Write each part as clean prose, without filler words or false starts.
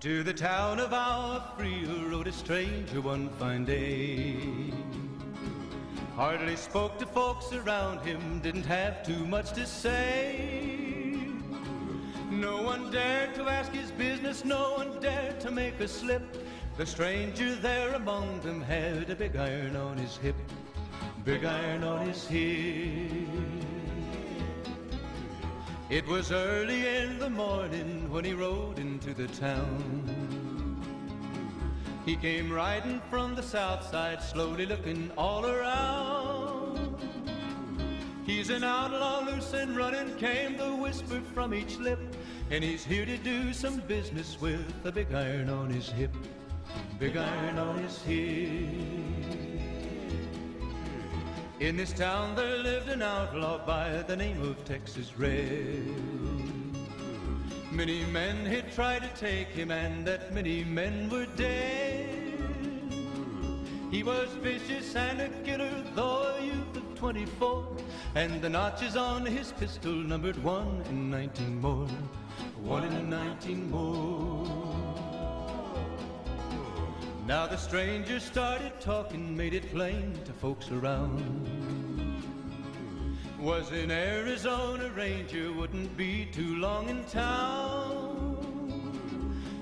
To the town of our Frio rode a stranger one fine day. Hardly spoke to folks around him, didn't have too much to say. No one dared to ask his business, no one dared to make a slip. The stranger there among them had a big iron on his hip, big iron on his hip. It was early in the morning when he rode into the town. He came riding from the south side, slowly looking all around. He's an outlaw, loose and running, came the whisper from each lip, and he's here to do some business with a big iron on his hip, big iron on his hip. In this town there lived an outlaw by the name of Texas Red. Many men had tried to take him, and that many men were dead. He was vicious and a killer, though a youth of 24, and the notches on his pistol numbered 1 in 19 more, 1 in 19 more. Now the stranger started talking, made it plain to folks around. Was an Arizona Ranger, wouldn't be too long in town.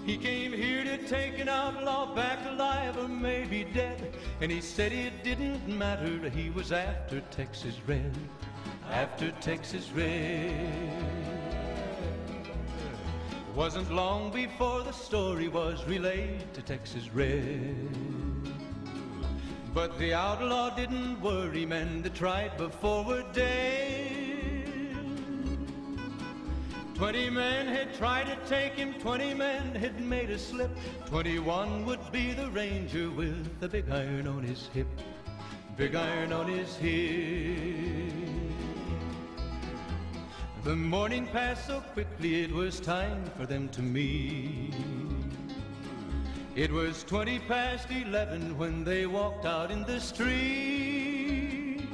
He came here to take an outlaw back alive or maybe dead, and he said it didn't matter, he was after Texas Red, after Texas Red. Wasn't long before the story was relayed to Texas Red. But the outlaw didn't worry, men that tried before were dead. 20 men had tried to take him, 20 men had made a slip. 21 would be the ranger with the big iron on his hip, big iron on his hip. The morning passed so quickly, it was time for them to meet. It was 20 past 11 when they walked out in the street.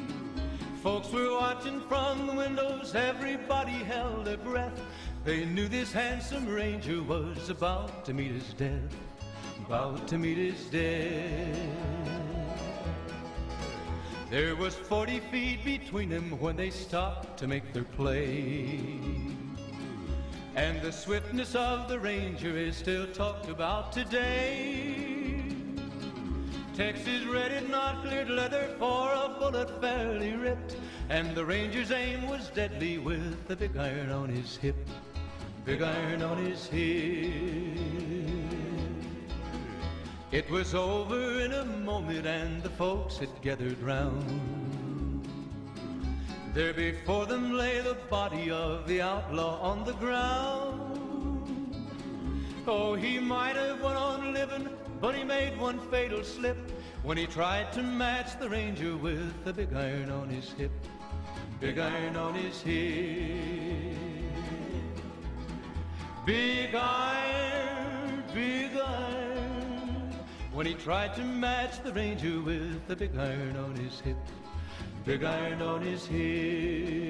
Folks were watching from the windows, everybody held their breath. They knew this handsome ranger was about to meet his death, about to meet his death. There was 40 feet between them when they stopped to make their play. And the swiftness of the ranger is still talked about today. Texas Red had not cleared leather for a bullet fairly ripped, and the ranger's aim was deadly with the big iron on his hip, big iron on his hip. It was over in a moment and the folks had gathered round. There before them lay the body of the outlaw on the ground. Oh, he might have went on living, but he made one fatal slip when he tried to match the ranger with the big iron on his hip, big iron on his hip. Big iron, big iron, when he tried to match the ranger with the big iron on his hip, big iron on his hip.